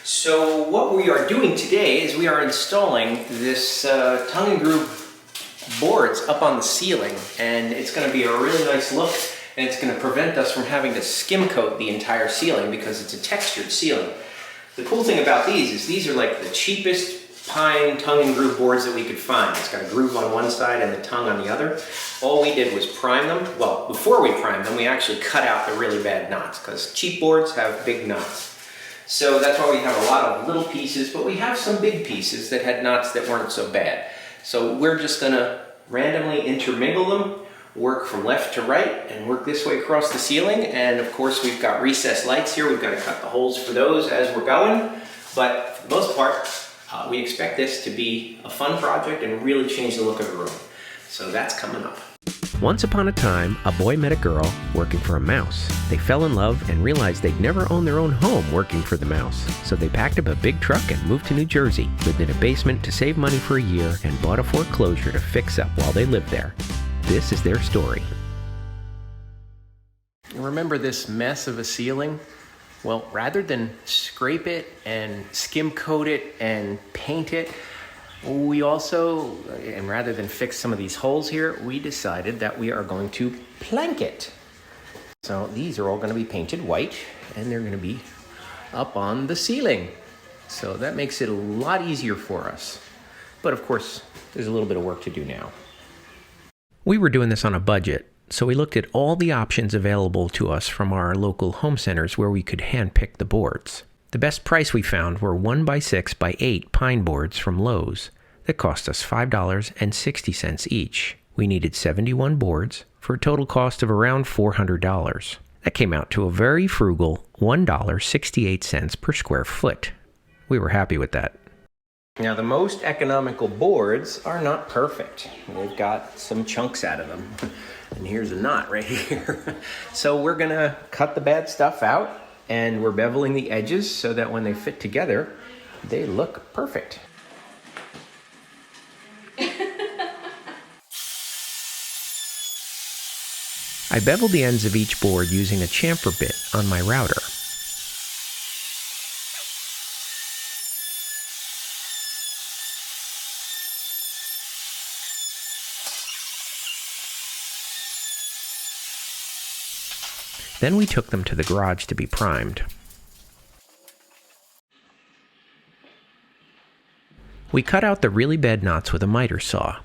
So what we are doing today is we are installing this tongue and groove boards up on the ceiling, and it's going to be a really nice look, and it's going to prevent us from having to skim coat the entire ceiling because it's a textured ceiling. The cool thing about these is these are like the cheapest pine tongue and groove boards that we could find. It's got a groove on one side and the tongue on the other. All we did was prime them. Well, before we primed them, we actually cut out the really bad knots because cheap boards have big knots. So that's why we have a lot of little pieces, but we have some big pieces that had knots that weren't so bad. So we're just gonna randomly intermingle them, work from left to right, and work this way across the ceiling. And of course, we've got recessed lights here. We've got to cut the holes for those as we're going. But for the most part, we expect this to be a fun project and really change the look of the room. So that's coming up. Once upon a time, a boy met a girl working for a mouse. They fell in love and realized they'd never own their own home working for the mouse. So they packed up a big truck and moved to New Jersey, lived in a basement to save money for a year, and bought a foreclosure to fix up while they lived there. This is their story. Remember this mess of a ceiling? Well, rather than scrape it and skim coat it and paint it, we also, and rather than fix some of these holes here, we decided that we are going to plank it. So these are all going to be painted white, and they're going to be up on the ceiling. So that makes it a lot easier for us. But of course, there's a little bit of work to do now. We were doing this on a budget, so we looked at all the options available to us from our local home centers where we could hand-pick the boards. The best price we found were 1x6 by 8 pine boards from Lowe's that cost us $5.60 each. We needed 71 boards for a total cost of around $400. That came out to a very frugal $1.68 per square foot. We were happy with that. Now, the most economical boards are not perfect. They've got some chunks out of them. And here's a knot right here. So we're gonna cut the bad stuff out, and we're beveling the edges so that when they fit together, they look perfect. I beveled the ends of each board using a chamfer bit on my router. Then we took them to the garage to be primed. We cut out the really bad knots with a miter saw.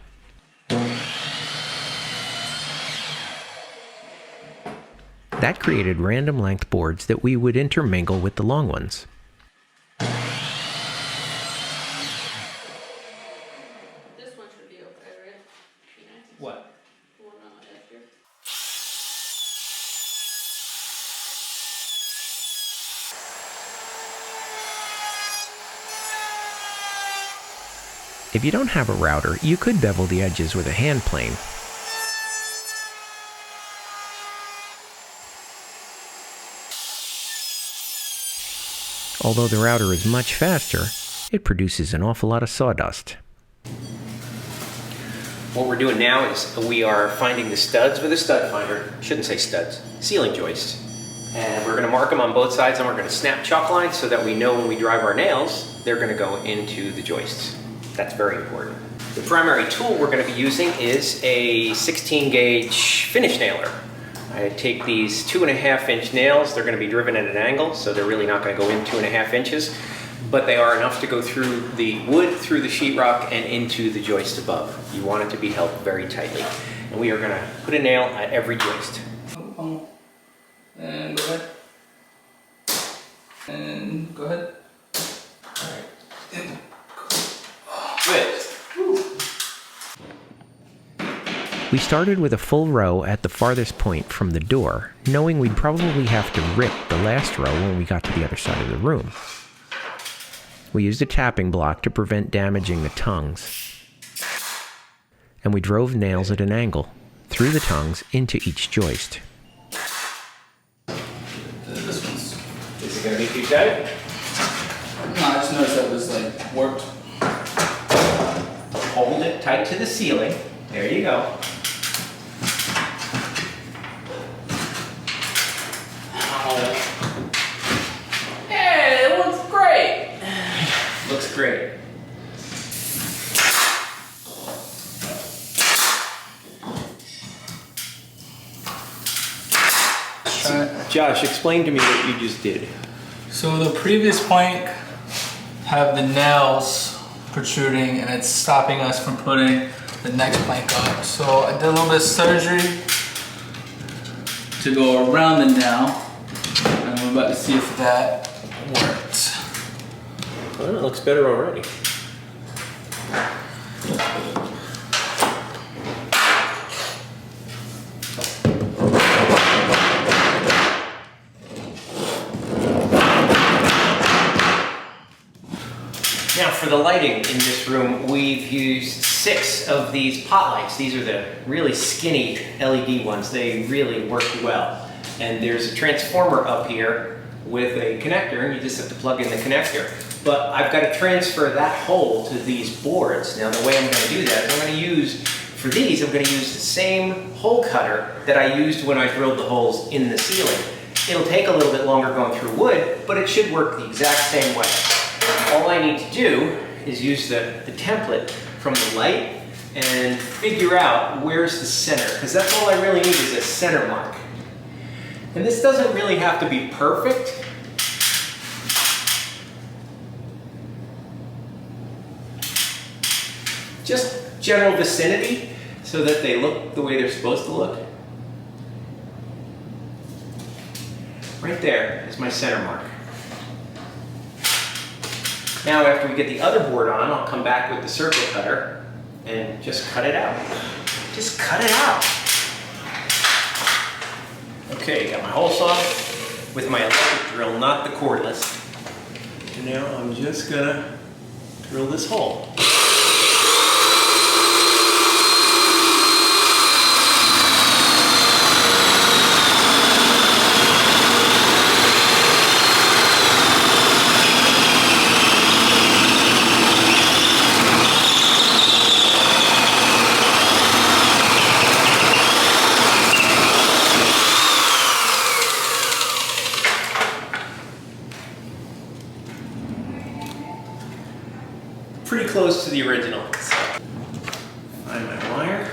That created random length boards that we would intermingle with the long ones. This one should be okay, right? What? The one on the left here. If you don't have a router, you could bevel the edges with a hand plane. Although the router is much faster, it produces an awful lot of sawdust. What we're doing now is we are finding the studs with a stud finder. Shouldn't say studs, ceiling joists. And we're gonna mark them on both sides, and we're gonna snap chalk lines so that we know when we drive our nails, they're gonna go into the joists. That's very important. The primary tool we're gonna be using is a 16 gauge finish nailer. I take these 2.5 inch nails. They're going to be driven at an angle, so they're really not going to go in 2.5 inches, but they are enough to go through the wood, through the sheetrock, and into the joist above. You want it to be held very tightly. And we are going to put a nail at every joist. And go ahead. And go ahead. All right. Good. We started with a full row at the farthest point from the door, knowing we'd probably have to rip the last row when we got to the other side of the room. We used a tapping block to prevent damaging the tongues, and we drove nails at an angle through the tongues into each joist. This one's. Is it going to be too tight? No, I just noticed that it was like warped. Hold it tight to the ceiling. There you go. Hey, it looks great! Josh, explain to me what you just did. So the previous plank have the nails protruding and it's stopping us from putting the next plank up. So I did a little bit of surgery to go around the nail, and we're about to see if that worked. Well, it looks better already. Now for the lighting in this room, we've used 6 of these pot lights. These are the really skinny LED ones. They really work well. And there's a transformer up here with a connector, and you just have to plug in the connector. But I've got to transfer that hole to these boards. Now the way I'm going to do that is I'm going to use, for these, I'm going to use the same hole cutter that I used when I drilled the holes in the ceiling. It'll take a little bit longer going through wood, but it should work the exact same way. All I need to do is use the template from the light and figure out where's the center, because that's all I really need is a center mark. And this doesn't really have to be perfect. Just general vicinity so that they look the way they're supposed to look. Right there is my center mark. Now after we get the other board on, I'll come back with the circle cutter and just cut it out. Just cut it out. Okay, got my hole saw with my electric drill, not the cordless. And now I'm just gonna drill this hole. Pretty close to the original. So, find my wire.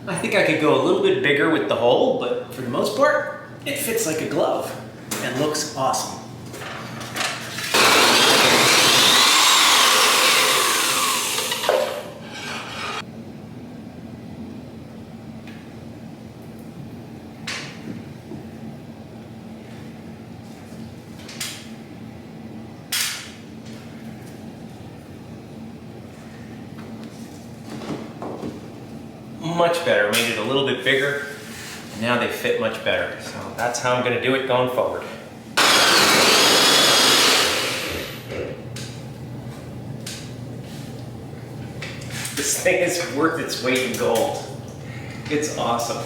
I think I could go a little bit bigger with the hole, but for the most part, it fits like a glove and looks awesome. Much better, made it a little bit bigger, and now they fit much better. So that's how I'm going to do it going forward. This thing is worth its weight in gold. It's awesome.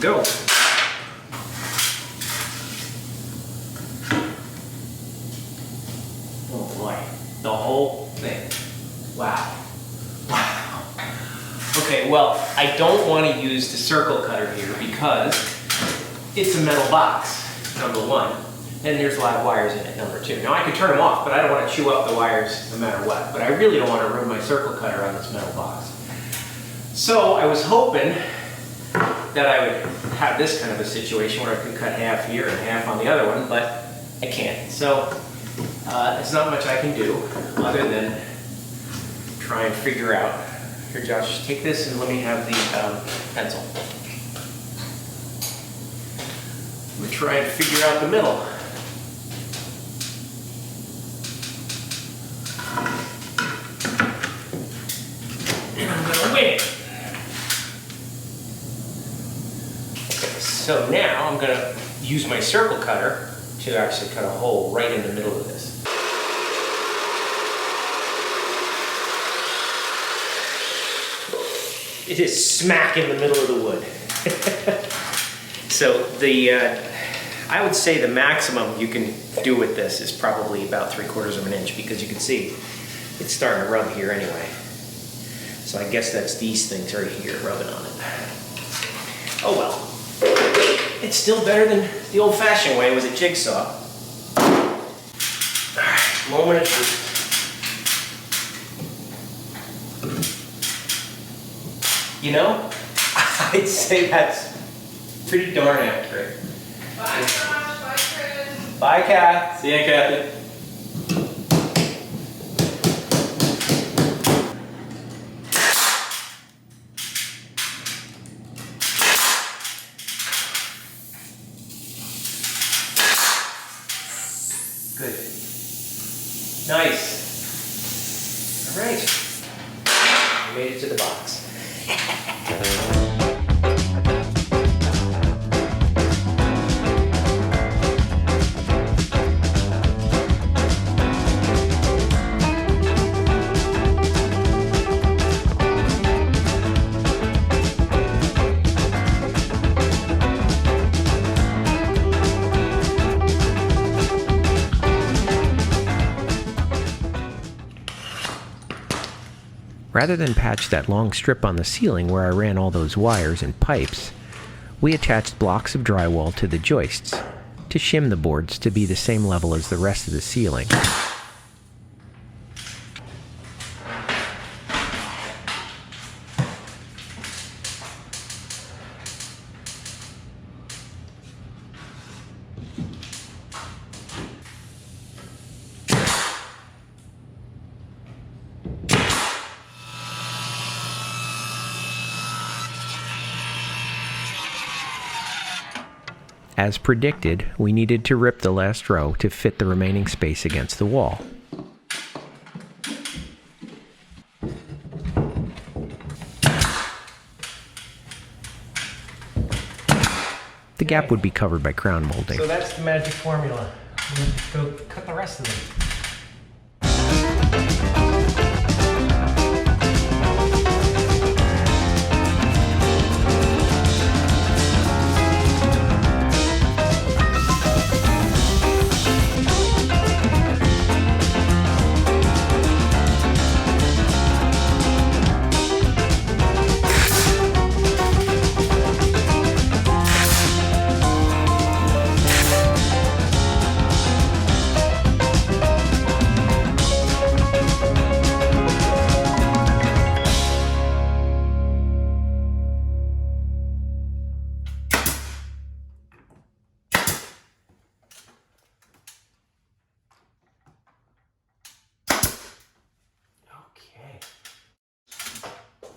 Go. Oh boy, the whole thing. Wow. Wow. Okay, well, I don't want to use the circle cutter here because it's a metal box, number one, and there's a lot of wires in it, number two. Now I could turn them off, but I don't want to chew up the wires no matter what. But I really don't want to ruin my circle cutter on this metal box. So I was hoping that I would have this kind of a situation where I could cut half here and half on the other one, but I can't. So it's not much I can do other than try and figure out. Here, Josh, take this and let me have the pencil. I'm gonna try and figure out the middle. And I'm gonna wing it. So now I'm going to use my circle cutter to actually cut a hole right in the middle of this. It is smack in the middle of the wood. So So I would say the maximum you can do with this is probably about 3/4 of an inch, because you can see it's starting to rub here anyway. So I guess that's these things right here rubbing on it. Oh well. It's still better than the old-fashioned way with a jigsaw. All right, moment of truth. You know, I'd say that's pretty darn accurate. Bye, Josh. Bye, Chris. Bye, Kath. See ya, Kathy. Good. Nice. All right. We made it to the box. Rather than patch that long strip on the ceiling where I ran all those wires and pipes, we attached blocks of drywall to the joists to shim the boards to be the same level as the rest of the ceiling. As predicted, we needed to rip the last row to fit the remaining space against the wall. The gap would be covered by crown molding. So that's the magic formula. We'll go cut the rest of them.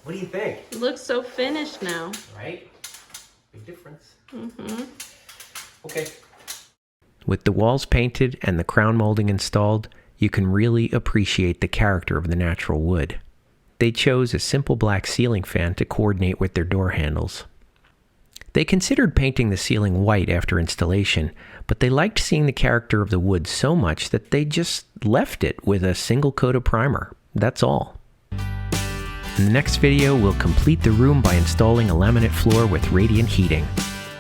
What do you think? It looks so finished now. Right? Big difference. Mm-hmm. Okay. With the walls painted and the crown molding installed, you can really appreciate the character of the natural wood. They chose a simple black ceiling fan to coordinate with their door handles. They considered painting the ceiling white after installation, but they liked seeing the character of the wood so much that they just left it with a single coat of primer. That's all. In the next video, we'll complete the room by installing a laminate floor with radiant heating.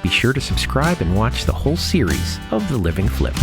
Be sure to subscribe and watch the whole series of The Living Flip.